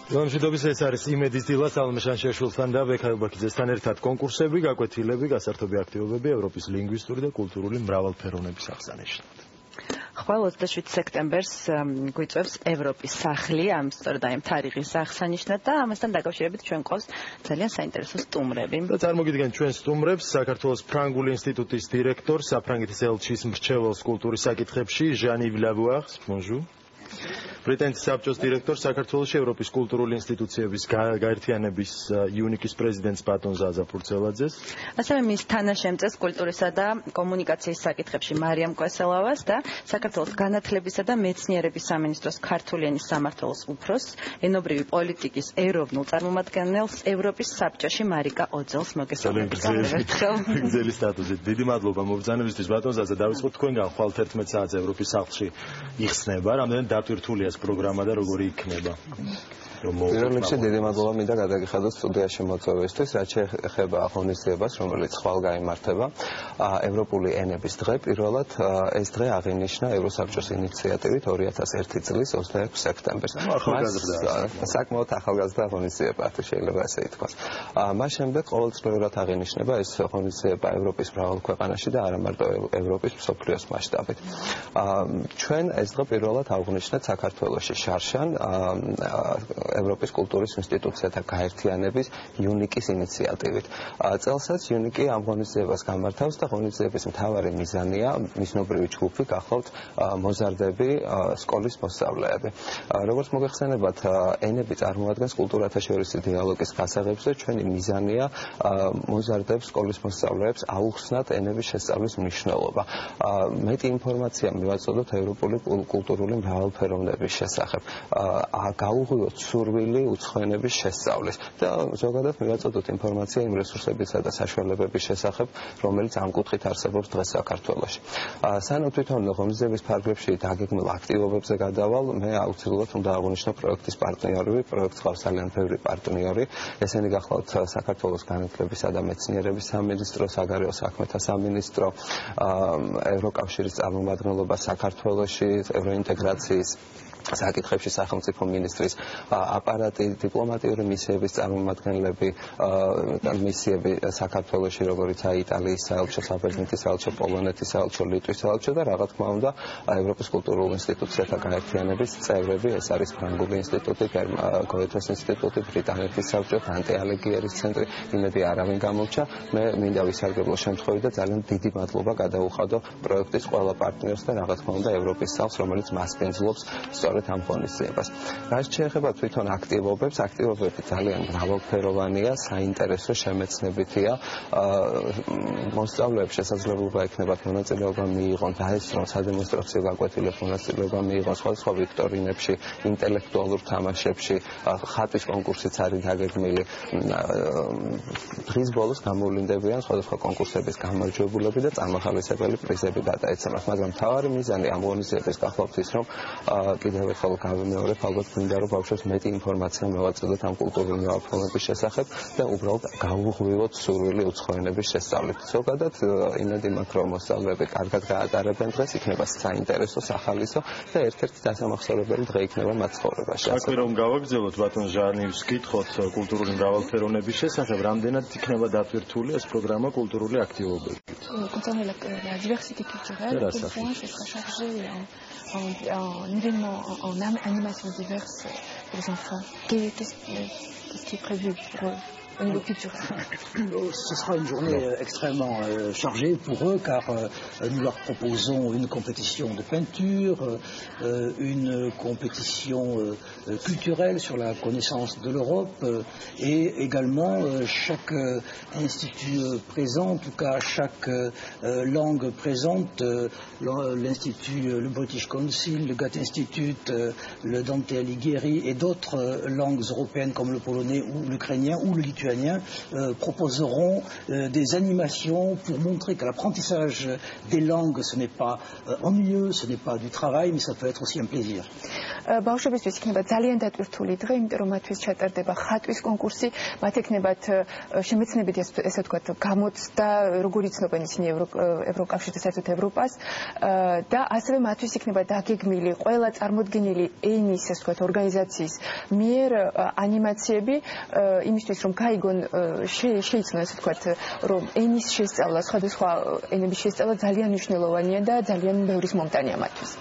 მშვიდობის ეს არის იმედის დილა სალომე შანშიაშვილთან და ბექა უბაქიძესთან ერთად კონკურსები, გაკვეთილები, გასართობი აქტივობები ევროპის ლინგვისტური და კულტურული მრავალფეროვნების აღსანიშნად. ხვალ 27 სექტემბერს გვიწევს ევროპის სახლი, ამ სწორედ ამ თარიღის აღსანიშნად და ამასთან დაკავშირებით ჩვენ ყავს ძალიან საინტერესო სტუმრები. და წარმოგიდგენთ ჩვენ სტუმრებს საქართველოს ფრანგული ინსტიტუტის დირექტორს, საფრანგეთის ელჩის მრჩეველს კულტურის საკითხებში ჟან-ივ ლავუარს, bonjour. ბრიტანეთის საბჭოს დირექტორს საქართველოს ევროპის კულტურული ინსტიტუციების გაერთიანების იუნიკის პრეზიდენტს ბატონ ზაზა ფურცელაძეს. ასევე მის თანაშემწეს კულტურისა და კომუნიკაციის საკითხებში მარიამ კვესელავას და საქართველოს განათლებისა და მეცნიერების სამინისტროს ქართული ენის სამმართველოს უფროსს, ენობრივი პოლიტიკის ეროვნულ წარმომადგენელს ევროპის საბჭოში მარიკა ოძელს მოგესალმებით. გრძელი სტატუსით. დიდი მადლობა მობრძანებისთვის ბატონ ზაზა. დავიწყოთ თქვენგან ხვალ 11 საათზე ევროპის სახლში იხსნება. რამდენად დატვირთულია ეს პროგრამა და როგორი იქნება? პირველ რიგში დიდი მადლობა მინდა გადაგიხადოს სტუდიაში მოწვევისთვის, რაც შეეხება ღონისძიებას, რომელიც ხვალ გაიმართება. ევროპული ენების დღე პირველად ეს დღე აღინიშნა ევროსაბჭოს ინიციატივით 2001 წლის 26 სექტემბერს. საკმაოდ ახალგაზრდა ღონისძიება, შეიძლება ასე ითქვას. მას შემდეგ ყოველწლიურად აღინიშნება ეს ღონისძიება ევროპის მრავალ ქვეყანაში და არა მარტო ევროპის მსოფლიოს მასშტაბით. ჩვენ ეს დღე პირველად აღნიშნეთ საქართველოში შარშან ევროპის კულტურის ინსტიტუციათა გაერთიანების იუნიკის ინიციატივით. წელსაც იუნიკი ამ ღონისძიებას გამართავს და ღონისძიების მთავარი მიზანია მიზნობრივი ჯგუფი გახლავთ მოზარდები, სკოლის მოსწავლეები. როგორც მოგეხსენებათ, ენები წარმოადგენს კულტურათა შორისი დიალოგის გასაღებზე, ჩვენი მიზანია მოზარდებს, სკოლის მოსწავლეებს აუხსნათ ენების შესწავლის მნიშვნელობა. მეტი ინფორმაცია მივაწოდოთ ევროპული კულტურული მრავალფეროვნების შესახებ. გაუღვიოთ სურვილი უცხოენების შესწავლის და ზოგადად მივაწოდოთ ინფორმაცია იმ რესურსებისა და საშუალებების შესახებ, რომელიც ამ კუთხით არსებობს დღეს საქართველოში. სანამ თვითონ ღონისძიების ფარგლებში დაგეგმილ აქტივობებზე გადავალ, მე აუცილებლად უნდა აღვნიშნო პროექტის პარტნიორები, პროექტს ყავს ძალიან ბევრი პარტნიორი, ესენი გახლავთ საქართველოს განათლებისა და მეცნიერების სამინისტრო, საგარეო საქმეთა სამინისტრო, ევროკავშირის წარმომადგენლობა საქართველოში, ევროინტეგრაციის საკითხებში სახელმწიფო მინისტრის აპარატი, დიპლომატიური მისიების წარმომადგენლები, მისიები საქართველოში, როგორიცაა იტალიის საელჩო, საბერძნეთის საელჩო, პოლონეთის საელჩო, ლიტვის საელჩო და რა თქმა უნდა ევროპის კულტურულ ინსტიტუციათა გაერთიანების წევრები, ეს არის ფრანგული ინსტიტუტი, გოეთეს ინსტიტუტი, ბრიტანეთის საბჭო, დანტე ალიგიერის ცენტრი, იმედი არავინ გამორჩა. მე მინდა ვისარგებლო შემთხვევით და ძალიან დიდი მადლობა გადაუხადო პროექტის ყველა პარტნიორს და რა თქმა უნდა ევროპის სახლს, რომელიც მასპინძლობს ამ ღონისძიებას. რაც შეეხება თვითონ აქტივობებს, აქტივობები ძალიან მრავალფეროვანია, საინტერესო, შემეცნებითია. მოსწავლეებს შესაძლებლობა ექნებათ მონაწილეობა მიიღონ, დაესწრონ სადემონსტრაციო გაკვეთილებს, მონაწილეობა მიიღონ სხვადასხვა ვიქტორინებში, ინტელექტუალურ თამაშებში, ხატვის კონკურსიც არის დაგეგმილი. დღის ბოლოს გამოვლინდებიან სხვადასხვა კონკურსების გამარჯვებულები და წარმახალისებელი პრიზები გადაეცემათ, მაგრამ მთავარი მიზანი ამ ღონისძიების გახლავთ ის, რომ კიდევ ერთხელ გავიმეორებ, ალბათ მინდა რომ ბავშვებს მეტი ინფორმაცია მოვაწოდოთ ამ კულტურული მრავალფეროვნების შესახებ და უბრალოდ გავუღვივოთ სურვილი უცხოენების შესწავლით. ზოგადად იმედი მაქვს, რომ მოსწავლეები კარგად გაატარებენ დღეს, იქნება საინტერესო, სახალისო და ერთ-ერთი დასამახსოვრებელი დღე იქნება მათ ცხოვრებაში. საქმე რომ გავაგრძელოთ, ბატონ ჟანივს გითხოთ კულტურული მრავალფეროვნების შესახებ, რამდენად იქნება დატვირთული ეს პროგრამა კულტურული აქტივობებით? Concernant la diversité culturelle, à quel point ce sera chargé en événements, en animations diverses pour les enfants. Qu'est-ce qui est prévu pour eux au niveau culturel? Ce sera une journée extrêmement chargée pour eux car nous leur proposons une compétition de peinture, une compétition culturelle sur la connaissance de l'Europe et également chaque institut présent, en tout cas chaque langue présente, l'institut, le British Council, le Goethe Institute, le Dante Alighieri et d'autres langues européennes comme le polonais ou l'ukrainien ou le lituanien proposeront des animations pour montrer que l'apprentissage des langues ce n'est pas ennuyeux, ce n'est pas du travail, mais ça peut être aussi un plaisir. ბავშვებისთვის იქნება ძალიან დატვირთული დღე, იმიტომ რომ მათთვის ჩატარდება ხატვის კონკურსი, მათ ექნებათ შემეცნებით ესე ვთქვათ, გამოცდა, როგორ იცნობენ ისინი ევროკავშირს, საერთოდ ევროპას და ასევე მათთვის იქნება დაგეგმილი ყველა წარმოდგენილი ენის, ესე ვთქვათ, ორგანიზაციის მიერ ანიმაციები იმისთვის, რომ გაიგონ შეიცნონ, ესე ვთქვათ, რომ ენის შესწავლა, სხვადასხვა ენების შესწავლა ძალიან მნიშვნელოვანია და ძალიან ბევრის მომტანია მათთვის.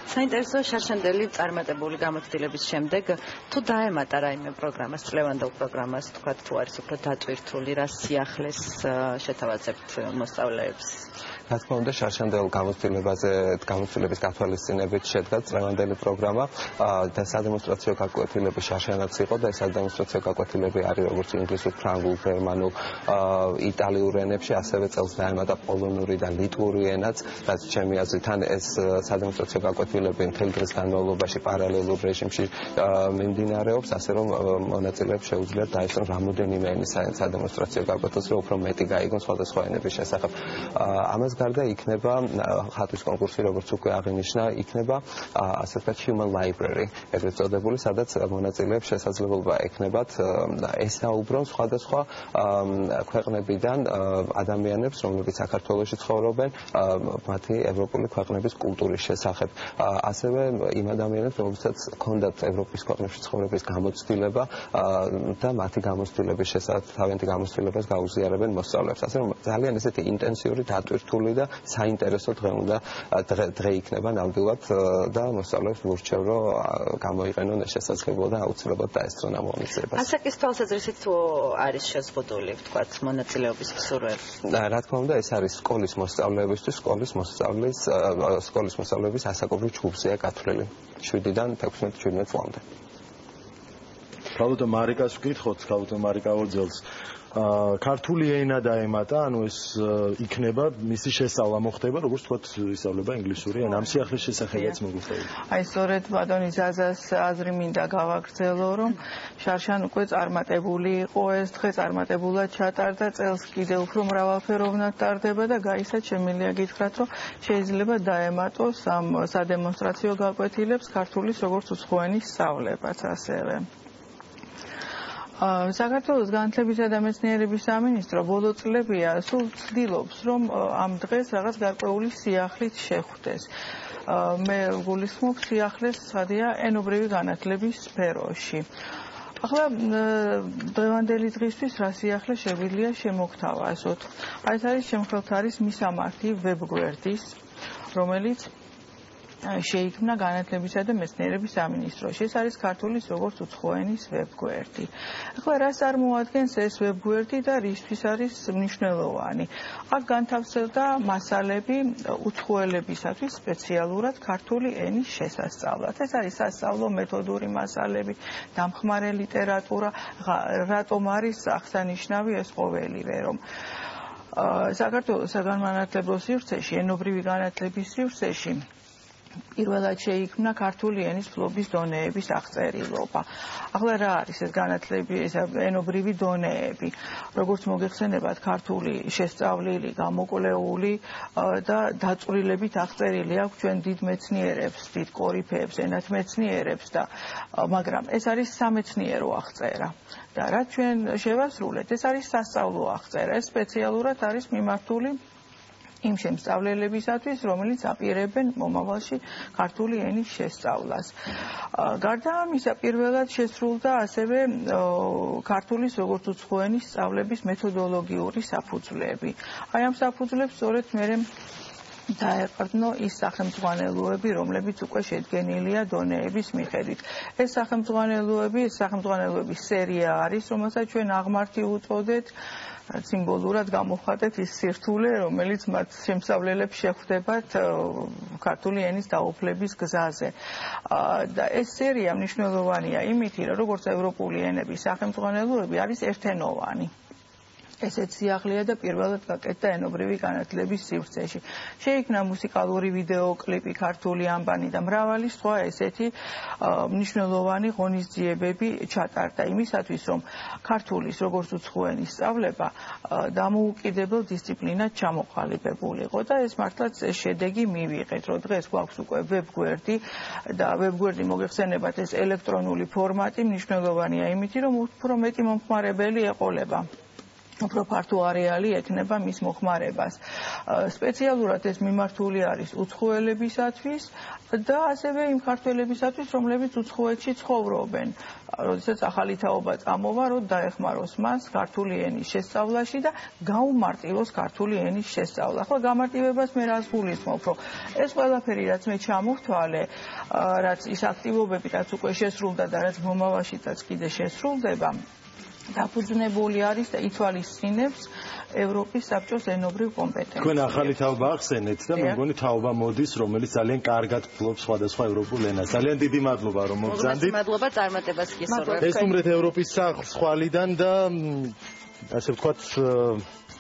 საინტერესო შარშანდელი წარმატებული გამოცდილების შემდეგ თუ დაემატა რაიმე პროგრამას, წლევანდელ პროგრამას, თქვა თუ არის უფრო დატვირთული, რა სიახლეს შეთავაზებთ მოსწავლეებს? რა თქმა უნდა, შარშანდელ გამოცდილების გათვალისწინებით შედგა წლევანდელი პროგრამა და სადემონსტრაციო გაკვეთილები შარშანაც იყო და ეს სადემონსტრაციო გაკვეთილები არის როგორც ინგლისურ, ფრანგულ, გერმანულ, იტალიურ ენებში, ასევე წელს დაემატა პოლონური და ლიტვური ენაც, რაც ჩემი აზრით ეს სადემონსტრაციო გაკვეთილები მთელი დღის განმავლობაში პარალელურ რეჟიმში მიმდინარეობს, ასე რომ მონაწილეებს შეუძლიათ დაესწრონ რამოდენიმე ენის სადემონსტრაციო გაკვეთილს, რომ უფრო მეტი გაიგონ სხვადასხვა ენების შესახებ. ამას გარდა იქნება ხატვის კონკურსი, როგორც უკვე აღინიშნა, იქნება ასე ვთქვათ human library, ეგრეთ წოდებული, სადაც მონაწილეებს შესაძლებლობა ექნებათ ესაუბრონ სხვადასხვა ქვეყნებიდან ადამიანებს, რომლებიც საქართველოში ცხოვრობენ, მათი ევროპული ქვეყნების კულტურის შესახებ. ასევე იმ ადამიანებს, რომლებსაც ჰქონდათ ევროპის ქვეყნებში ცხოვრების გამოცდილება და მათი გამოცდილების შესახებ თავიანთი გამოცდილებას გაუზიარებენ მოსწავლეებს. ასე რომ ძალიან ესეთი ინტენსიური, დატვირთული და საინტერესო დღე იქნება ნამდვილად და მოსწავლეებს ვურჩევ, რომ გამოიყენონ ეს შესაძლებლობა და აუცილებლად დაესწრონ ამ ღონისძიებას. ასაკის თვალსაზრისით თუ არის შეზღუდული, ვთქვათ, მონაწილეობის მსურველი? რა თქმა უნდა, ეს არის სკოლის მოსწავლეებისთვის, სკოლის მოსწავლეების ასაკობრივ ჯგუფზეა გათვლილი 7-დან 16-17 წლამდე. ქალბატონ მარიკას ვკითხოთ, ქალბატონ მარიკა ოძელს. ქართული ენა დაემატა, ანუ ეს იქნება მისი შესწავლა მოხდება, როგორც თქვათ, ისწავლება ინგლისური ენა. ამ სიახლის შესახებაც მოგვითხრობთ. აი, სწორედ ბატონი ზაზას აზრი მინდა გავაგრძელო, რომ შარშან უკვე წარმატებული იყო ეს დღე, წარმატებულად ჩატარდა, წელს კიდევ უფრო მრავალფეროვნად ტარდება და გაიცად შემიძლია გითხრათ, რომ შეიძლება დაემატოს ამ სადემონსტრაციო გაკვეთილებს ქართულის როგორც უცხო ენის სწავლებაც ასევე. საქართველოს განათლებისა და მეცნიერების სამინისტრო ბოლო წლებია სულ ცდილობს, რომ ამ დღეს რაღაც გარკვეული სიახლით შეხვდეს. მე გულისხმობ სიახლეს სცადია ენობრივი განათლების სფეროში. ახლა დღევანდელი დღისთვის რა სიახლე შეგვიძლია შემოგთავაზოთ. აი ეს არის შემხელთარის მისამართი ვებგვერდის, რომელიც შეიქმნა განათლებისა და მეცნიერების სამინისტროში. ეს არის ქართულის როგორც უცხო ენის ვებგვერდი. ახლა რას წარმოადგენს ეს ვებგვერდი და რისთვის არის მნიშვნელოვანი? აქ განთავსდა მასალები უცხოელებისათვის სპეციალურად ქართული ენის შესასწავლად. ეს არის სასწავლო მეთოდური მასალები, დამხმარე ლიტერატურა, რატომ არის აღსანიშნავი ეს ყოველივე, რომ საქართველოს საგანმანათლებლო სივრცეში, ენობრივი განათლების სივრცეში პირველად შეიქმნა ქართული ენის ფლობის დონეების აღწერილობა. ახლა რა არის ეს განათლების ენობრივი დონეები? როგორც მოგეხსენებათ, ქართული შესწავლილი, გამოკვლეული და დაწვრილებით აღწერილი აქვს ჩვენ დიდ მეცნიერებს, დიდ კორიფეებს, ენათმეცნიერებს და მაგრამ ეს არის სამეცნიერო აღწერა. და რაც ჩვენ შევასრულეთ, ეს არის სასწავლო აღწერა. ეს სპეციალურად არის მიმართული იმ შემსწავლელებისათვის, რომელიც აპირებენ მომავალში ქართული ენის შესწავლას. გარდა ამისა, პირველად შესრულდა ასევე ქართულის როგორც უცხო ენის სწავლების მეთოდოლოგიური საფუძვლები. აი ამ საფუძვლებს სწორედ მე დაეყრდნო ის სახელმძღვანელოები, რომლებიც უკვე შედგენილია დონეების მიხედვით. ეს სახელმძღვანელოების სერია არის, რომელსაც ჩვენ აღმართი უწოდეთ, სიმბოლურად გამოვხატეთ ის სირთულე, რომელიც მათ შემსწავლელებს შეხვდებათ ქართული ენის დაუფლების გზაზე. და ეს სერია მნიშვნელოვანია იმითი, რომ როგორც ევროპული ენების სახელმძღვანელოები არის ერთენოვანი. ესეც სიახლეა და პირველად გაკეთდა ენობრივი განათლების სივრცეში. შეიქმნა მუსიკალური ვიდეოკლიპი, ქართული ამბანი და მრავალი სხვა ესეთი მნიშვნელოვანი ღონისძიებები ჩატარდა იმისათვის, რომ ქართულის როგორც უცხოენის სწავლება დამოუკიდებელ დისციპლინად ჩამოყალიბებულიყო და ეს მართლაც შედეგი მივიღეთ, რომ დღეს გვაქვს უკვე ვებგვერდი და ვებგვერდი მოგეხსენებათ ეს ელექტრონული ფორმატი მნიშვნელოვანია იმით, რომ უფრო მეტი მომხმარებელი ეყოლება. უფრო ფართო არეალი ექნება მის მოხმარებას. სპეციალურად ეს მიმართული არის უცხოელებისათვის და ასევე იმ ქართველებისათვის, რომლებიც უცხოეთში ცხოვრობენ. როდესაც ახალი თაობა წამოვა, რომ დაეხმაროს მას ქართული ენის შესწავლაში და გაუმარტივოს ქართული ენის შესწავლა. ახლა გამარტივებას მე რას გულისხმობ, რომ ეს ყველაფერი, რაც მე ჩამოვთვალე, რაც ის აქტივობები, რაც უკვე შესრულდა და რაც მომავალშიც კიდე შესრულდება, დაფუძნებული არის და ითვალისწინებს ევროპის საბჭოს ენობრივ კომპეტენციას. თქვენ ახალი თაობა ახსენეთ და მე მგონი თაობა მოდის, რომელიც ძალიან კარგად ფლობს სხვადასხვა ევროპულ ენას. ძალიან დიდი მადლობა, რომ მოგზანდით. მადლობა წარმატებას გისურვებთ. ესტუმრეთ ევროპის სახლს ხვალიდან და ასე ვთქვათ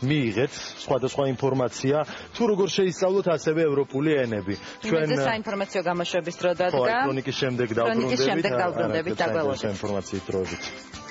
მიიღეთ სხვადასხვა ინფორმაცია, თუ როგორ შეისწავლოთ ასევე ევროპული ენები. ჩვენ საინფორმაციო გამოშვების დრო დადგა. ქრონიკის შემდეგ დავბრუნდებით. დაგველოდებით. ინფორმაციის დროებით.